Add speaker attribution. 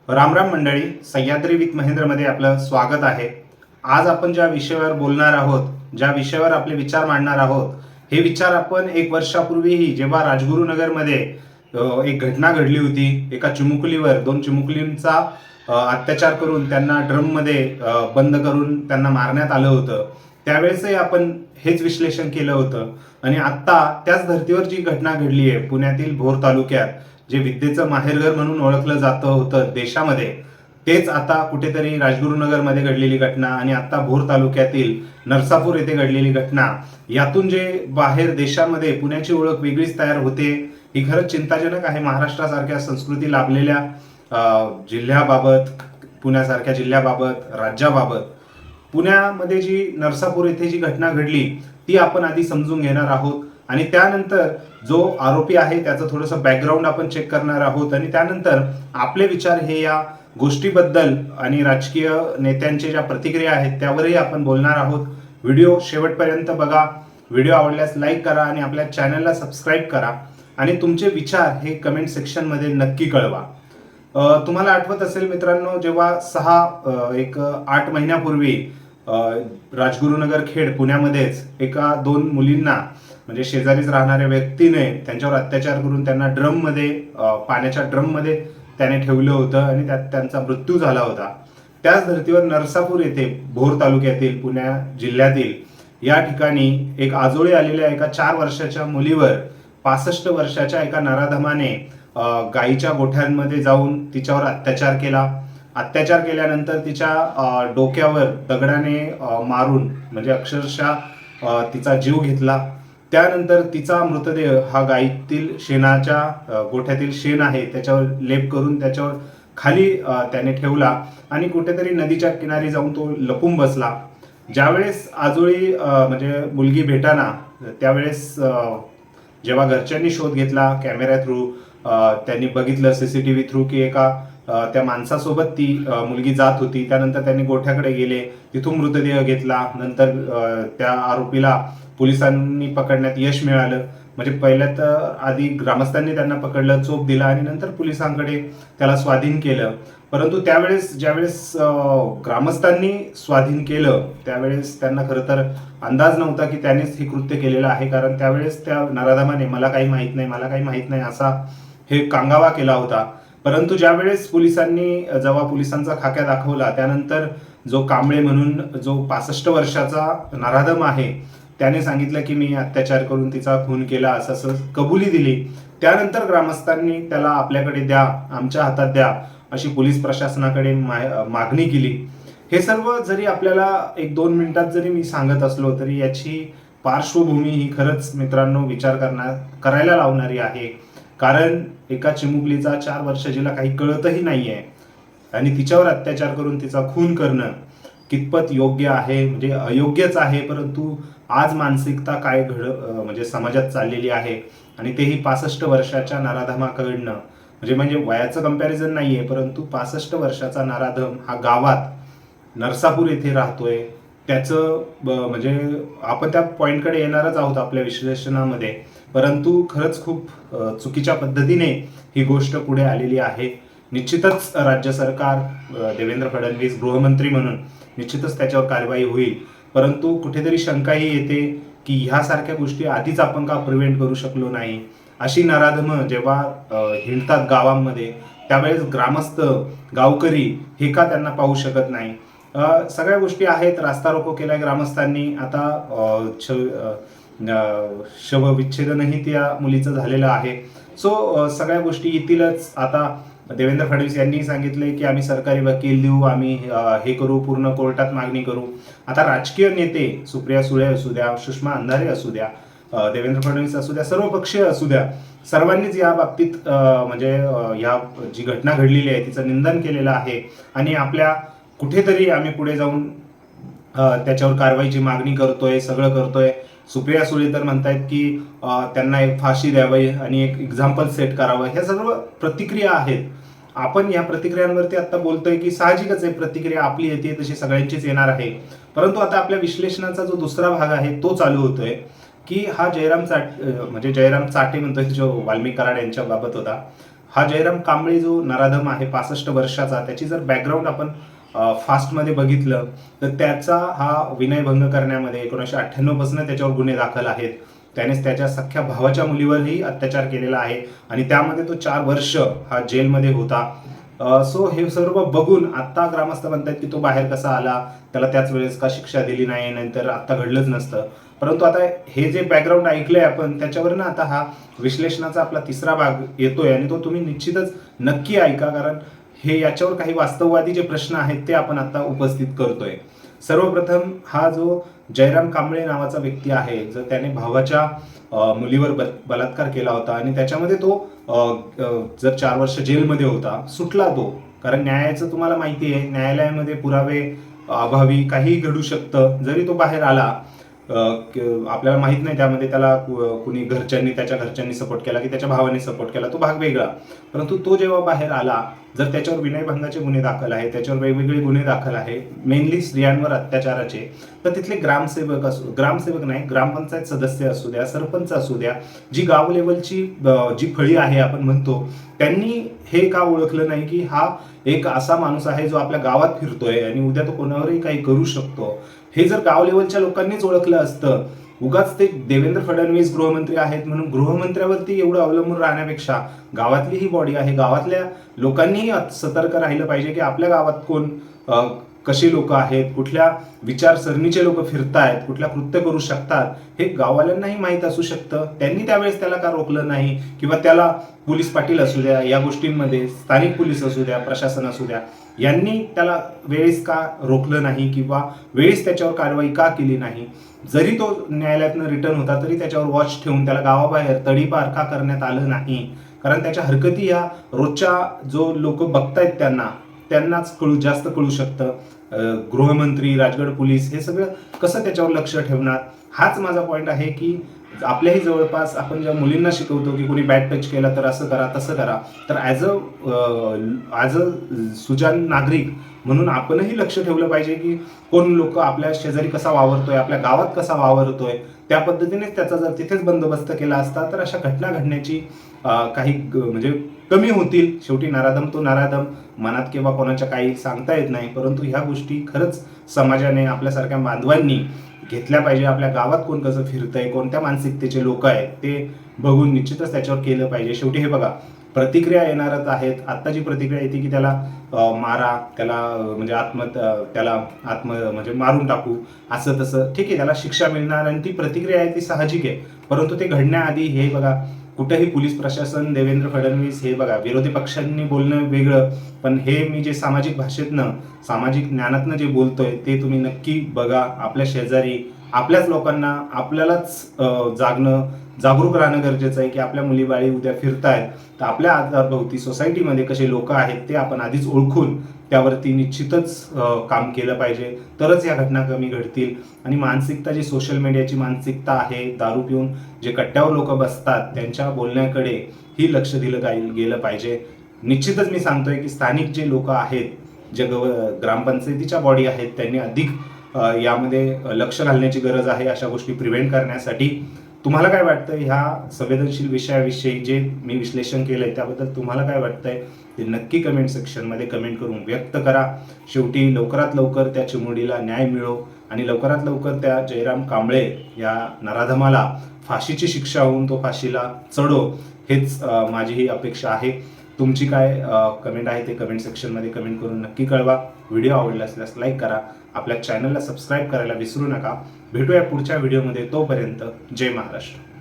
Speaker 1: राम राम मंडळी, सह्याद्री विथ महेंद्रमध्ये आपलं स्वागत आहे. आज आपण ज्या विषयावर बोलणार आहोत, ज्या विषयावर आपले विचार मांडणार आहोत, हे विचार आपण 1 वर्षापूर्वीही जेव्हा राजगुरुनगरमध्ये एक घटना घडली होती. एका चिमुकलीवर 2 चिमुकलींचा अत्याचार करून त्यांना ड्रममध्ये बंद करून त्यांना मारण्यात आलं होतं. त्यावेळेसही आपण हेच विश्लेषण केलं होतं. आणि आत्ता त्याच धर्तीवर जी घटना घडली आहे पुण्यातील भोर तालुक्यात, जे विद्येचं माहेरघर म्हणून ओळखलं जात होतं देशामध्ये, तेच आता कुठेतरी राजगुरुनगरमध्ये घडलेली घटना आणि आता भोर तालुक्यातील नरसापूर येथे घडलेली घटना, यातून जे बाहेर देशामध्ये पुण्याची ओळख वेगळीच तयार होते, ही खरंच चिंताजनक आहे. महाराष्ट्रासारख्या संस्कृती लाभलेल्या जिल्ह्याबाबत, पुण्यासारख्या जिल्ह्याबाबत, राज्याबाबत पुण्यामध्ये जी नरसापूर येथे जी घटना घडली ती आपण आधी समजून घेणार आहोत. आणि त्यानंतर जो आरोपी आहे त्याचं थोडंसं बॅकग्राऊंड आपण चेक करणार आहोत. आणि त्यानंतर आपले विचार हे या गोष्टीबद्दल आणि राजकीय नेत्यांच्या ज्या प्रतिक्रिया आहेत त्यावरही आपण बोलणार आहोत. व्हिडिओ शेवटपर्यंत बघा. व्हिडिओ आवडल्यास लाईक करा आणि आपल्या चॅनलला सबस्क्राईब करा. आणि तुमचे विचार हे कमेंट सेक्शनमध्ये नक्की कळवा. तुम्हाला आठवत असेल मित्रांनो, जेव्हा 8 महिन्यापूर्वी राजगुरुनगर खेड पुण्यामध्येच एका 2 मुलींना, म्हणजे शेजारीच राहणाऱ्या व्यक्तीने त्यांच्यावर अत्याचार करून त्यांना पाण्याच्या ड्रममध्ये त्याने ठेवलं होतं आणि त्यात त्यांचा मृत्यू झाला होता. त्याच धर्तीवर नरसापूर येथे भोर तालुक्यातील पुण्या जिल्ह्यातील या ठिकाणी एक आजोळी आलेल्या एका 4 वर्षाच्या मुलीवर 65 वर्षाच्या एका नराधमाने गायीच्या गोठ्यांमध्ये जाऊन तिच्यावर अत्याचार केला. अत्याचार केल्यानंतर तिच्या डोक्यावर दगडाने मारून, म्हणजे अक्षरशः तिचा जीव घेतला. त्यानंतर तिचा मृतदेह हा गायीतील शेणाच्या गोठ्यातील शेण आहे त्याच्यावर लेप करून त्याच्यावर खाली त्याने ठेवला आणि कुठेतरी नदीच्या किनारी जाऊन तो लपून बसला. ज्यावेळेस आजोळी म्हणजे मुलगी भेटाना, त्यावेळेस जेव्हा घरच्यांनी शोध घेतला कॅमेरा थ्रू, त्यांनी बघितलं CCTV थ्रू की एका त्या माणसासोबत ती मुलगी जात होती. त्यानंतर त्यांनी गोठ्याकडे गेले, तिथून मृतदेह घेतला. नंतर त्या आरोपीला पोलिसांनी पकडण्यात यश मिळालं. म्हणजे पहिल्यात आधी ग्रामस्थांनी त्यांना पकडलं, चोप दिला आणि नंतर पोलिसांकडे त्याला स्वाधीन केलं. परंतु ज्यावेळेस ग्रामस्थांनी स्वाधीन केलं त्यावेळेस त्यांना खरं तर अंदाज नव्हता की त्यानेच हे कृत्य केलेलं आहे. कारण त्यावेळेस त्या नराधमाने मला काही माहीत नाही असा हे कांगावा केला होता. परंतु ज्यावेळेस जेव्हा पोलिसांचा खाक्या दाखवला, त्यानंतर जो कांबळे म्हणून जो 65 वर्षाचा नराधम आहे त्याने सांगितलं की मी अत्याचार करून तिचा खून केला, असं कबुली दिली. त्यानंतर ग्रामस्थांनी त्याला आपल्याकडे द्या, आमच्या हातात द्या, अशी पोलीस प्रशासनाकडे मागणी केली. हे सर्व जरी आपल्याला 1-2 मिनिटात जरी मी सांगत असलो तरी याची पार्श्वभूमी ही खरंच मित्रांनो विचार करायला लावणारी आहे. कारण एका चिमुकलीचा 4 वर्ष जिला काही कळतही नाहीये आणि तिच्यावर अत्याचार करून तिचा खून करणं कितपत योग्य आहे, म्हणजे अयोग्यच आहे. परंतु आज मानसिकता काय म्हणजे समाजात चाललेली आहे आणि तेही 65 वर्षाच्या नराधमाकडनं, म्हणजे वयाचं कंपॅरिझन नाहीये, परंतु 65 वर्षाचा नराधम हा गावात नरसापूर येथे राहतोय. त्याचं म्हणजे आपण त्या पॉइंटकडे येणारच आहोत आपल्या विश्लेषणामध्ये. परंतु खरंच खूप चुकीच्या पद्धतीने ही गोष्ट पुढे आलेली आहे. निश्चितच राज्य सरकार, देवेंद्र फडणवीस गृहमंत्री म्हणून निश्चितच त्याच्यावर कारवाई होईल. परंतु कुठेतरी शंकाही येते की ह्यासारख्या गोष्टी आधीच आपण का प्रिव्हेंट करू शकलो नाही. अशी नराधमं जेव्हा हिंडतात गावांमध्ये त्यावेळेस ग्रामस्थ, गावकरी हे का त्यांना पाहू शकत नाही. सगळ्या गोष्टी आहेत. रास्ता रोको केलाय ग्रामस्थांनी. आता शवविच्छेदनही त्या मुलीचं झालेलं आहे. सो सगळ्या गोष्टी येतीलच. आता देवेंद्र फडणवीस यांनी सांगितले की आम्ही सरकारी वकील देऊ, आम्ही हे करू, पूर्ण कोर्टात मागणी करू. आता राजकीय नेते सुप्रिया सुळे असू द्या, सुषमा अंधारे असू द्या, देवेंद्र फडणवीस असू द्या, सर्व पक्षीय असू द्या, सर्वांनीच या बाबतीत म्हणजे या जी घटना घडलेली आहे तिचं निंदन केलेलं आहे. आणि आपल्या कुठेतरी आम्ही पुढे जाऊन त्याच्यावर कारवाईची मागणी करतोय, सगळं करतोय. सुप्रिया सुळे तर म्हणतायत की त्यांना एक फाशी द्यावी आणि एक एक्झाम्पल सेट करावं. ह्या सर्व प्रतिक्रिया आहेत. आपण या प्रतिक्रियांवरती आता बोलतोय की साहजिकच आहे, प्रतिक्रिया आपली येते तशी सगळ्यांचीच येणार आहे. परंतु आता आपल्या विश्लेषणाचा जो दुसरा भाग आहे तो चालू होतोय की हा जयराम चाटे म्हणतोय जो वाल्मिक कराड यांच्या बाबत होता, हा जयराम कांबळे जो नराधम आहे 65 वर्षाचा, त्याची जर बॅकग्राऊंड आपण फास्टमध्ये बघितलं तर त्याचा हा विनयभंग करण्यामध्ये 1998 पासून त्याच्यावर गुन्हे दाखल आहेत. त्यानेच त्याच्या सख्ख्या भावाच्या मुलीवरही अत्याचार केलेला आहे आणि त्यामध्ये तो 4 वर्ष हा जेलमध्ये होता. सो हे सर्व बघून आता ग्रामस्थ म्हणतात की तो बाहेर कसा आला, त्याला त्याच वेळेस का शिक्षा दिली नाही, नंतर आता घडलंच नसतं. परंतु आता हे जे बॅकग्राऊंड ऐकलंय आपण त्याच्यावरनं आता हा विश्लेषणाचा आपला तिसरा भाग येतोय आणि तो तुम्ही निश्चितच नक्की ऐका, कारण हे याच्यावर काही वास्तववादी जे प्रश्न आहेत ते आपण आता उपस्थित करतोय. सर्वप्रथम हा जो जयराम कांबळे नावाचा व्यक्ती आहे, जर त्याने भावाच्या मुलीवर बलात्कार केला होता आणि त्याच्यामध्ये तो जर 4 वर्ष जेलमध्ये होता, सुटला तो. कारण न्यायाचं तुम्हाला माहिती आहे, न्यायालयामध्ये पुरावे अभावी काहीही घडू शकतं. जरी तो बाहेर आला, आपल्याला माहित नाही त्यामध्ये त्याला कुणी त्याच्या घरच्यांनी सपोर्ट केला की त्याच्या भावाने सपोर्ट केला, तो भाग वेगळा. परंतु तो जेव्हा बाहेर आला, जर त्याच्यावर विनयभंगाचे गुन्हे दाखल आहे, त्याच्यावर वेगवेगळे गुन्हे दाखल आहे, मेनली स्त्रियांवर अत्याचाराचे, तर तिथले ग्रामसेवक नाही, ग्रामपंचायत सदस्य असू द्या, सरपंच असू द्या, जी गाव लेवलची जी फळी आहे आपण म्हणतो, त्यांनी हे का ओळखलं नाही की हा एक असा माणूस आहे जो आपल्या गावात फिरतोय आणि उद्या तो कोणावरही काही करू शकतो. हे जर गाव लेवलच्या लोकांनीच ओळखलं असतं, उगाच ते देवेंद्र फडणवीस गृहमंत्री आहेत म्हणून गृहमंत्र्यावरती एवढं अवलंबून राहण्यापेक्षा गावातली ही बॉडी आहे, गावातल्या लोकांनीही सतर्क राहिलं पाहिजे की आपल्या गावात कोण कशी लोक आहेत, कुठल्या विचारसरणीचे लोक फिरतायत, कुठल्या कृत्य करू शकतात, हे गाववाल्यांनाही माहीत असू शकतं. त्यांनी त्यावेळेस त्याला का रोखलं नाही, किंवा त्याला पोलीस पाटील असू द्या, या गोष्टींमध्ये स्थानिक पोलीस असू द्या, प्रशासन असू द्या, यांनी त्याला वेळेस का रोखलं नाही किंवा वेळेस त्याच्यावर कारवाई का केली नाही. जरी तो न्यायालयातनं रिटर्न होता तरी त्याच्यावर वॉच ठेवून त्याला गावाबाहेर तडीपार का करण्यात आलं नाही. कारण त्याच्या हरकती या रोजच्या जो लोक बघतायत त्यांनाच जास्त कळू शकतं. गृहमंत्री, राजगड पोलीस हे सगळं कसं त्याच्यावर लक्ष ठेवणार, हाच माझा पॉईंट आहे की आपल्याही जवळपास आपण ज्या मुलींना शिकवतो की कोणी बॅड टच केला तर असं करा तसं करा, तर ॲज अ सुजाण नागरिक म्हणून आपणही लक्ष ठेवलं पाहिजे की कोण लोक आपल्या शेजारी कसा वावरतोय, आपल्या गावात कसा वावरतोय, त्या पद्धतीनेच त्याचा जर तिथेच बंदोबस्त केला असता तर अशा घटना घडण्याची काही म्हणजे कमी होतील. शेवटी नराधम तो नराधम, मनात किंवा कोणाच्या काही सांगता येत नाही, परंतु ह्या गोष्टी खरंच समाजाने, आपल्यासारख्या बांधवांनी घेतल्या पाहिजे. आपल्या गावात कोण कसं फिरतंय, कोणत्या मानसिकतेचे लोक आहेत ते बघून निश्चितच त्याच्यावर केलं पाहिजे. शेवटी हे बघा, प्रतिक्रिया येणारच आहेत. आत्ता जी प्रतिक्रिया येते की त्याला मारा, त्याला म्हणजे मारून टाकू, असं तसं, ठीक आहे, त्याला शिक्षा मिळणार आणि ती प्रतिक्रिया आहे ती साहजिक आहे. परंतु ते घडण्याआधी हे बघा, कुठेही पोलीस प्रशासन, देवेंद्र फडणवीस, हे बघा विरोधी पक्षांनी बोलणं वेगळं, पण हे मी जे सामाजिक भाषेतनं, सामाजिक ज्ञानातनं जे बोलतोय ते तुम्ही नक्की बघा. आपल्या शेजारी, आपल्याच लोकांना, आपल्यालाच जागरूक राहणं गरजेचं आहे की आपल्या मुलीबाळी उद्या फिरतायत तर आपल्या आजूबाजूभोवती सोसायटीमध्ये कसे लोक आहेत ते आपण आधीच ओळखून त्यावरती निश्चितच काम केलं पाहिजे, तरच या घटना कमी घडतील. आणि मानसिकता, जी सोशल मीडियाची मानसिकता आहे, दारू पिऊन जे कट्ट्यावर लोक बसतात त्यांच्या बोलण्याकडे ही लक्ष दिलं गेलं पाहिजे. निश्चितच मी सांगतोय की स्थानिक जे लोक आहेत, जे ग्रामपंचायतीच्या बॉडी आहेत, त्यांनी अधिक यामध्ये लक्ष घालण्याची गरज आहे अशा गोष्टी प्रिव्हेंट करण्यासाठी. तुम्हाला काय वाटतं ह्या संवेदनशील विषयाविषयी जे मी विश्लेषण केलंय त्याबद्दल तुम्हाला काय वाटतंय ते नक्की कमेंट सेक्शनमध्ये कमेंट करून व्यक्त करा. शेवटी लवकरात लवकर त्या चिमुरडीला न्याय मिळो आणि लवकरात लवकर त्या जयराम कांबळे या नराधमाला फाशीची शिक्षा होऊन तो फाशीला चढो, हेच माझी ही अपेक्षा आहे. तुमची काय कमेंट आहे ते कमेंट सेक्शनमध्ये कमेंट करून नक्की कळवा. व्हिडिओ आवडला असल्यास लाईक करा, आपल्या चॅनलला सबस्क्राईब करायला विसरू नका. भेटूया पुढच्या व्हिडिओमध्ये, तोपर्यंत जय महाराष्ट्र.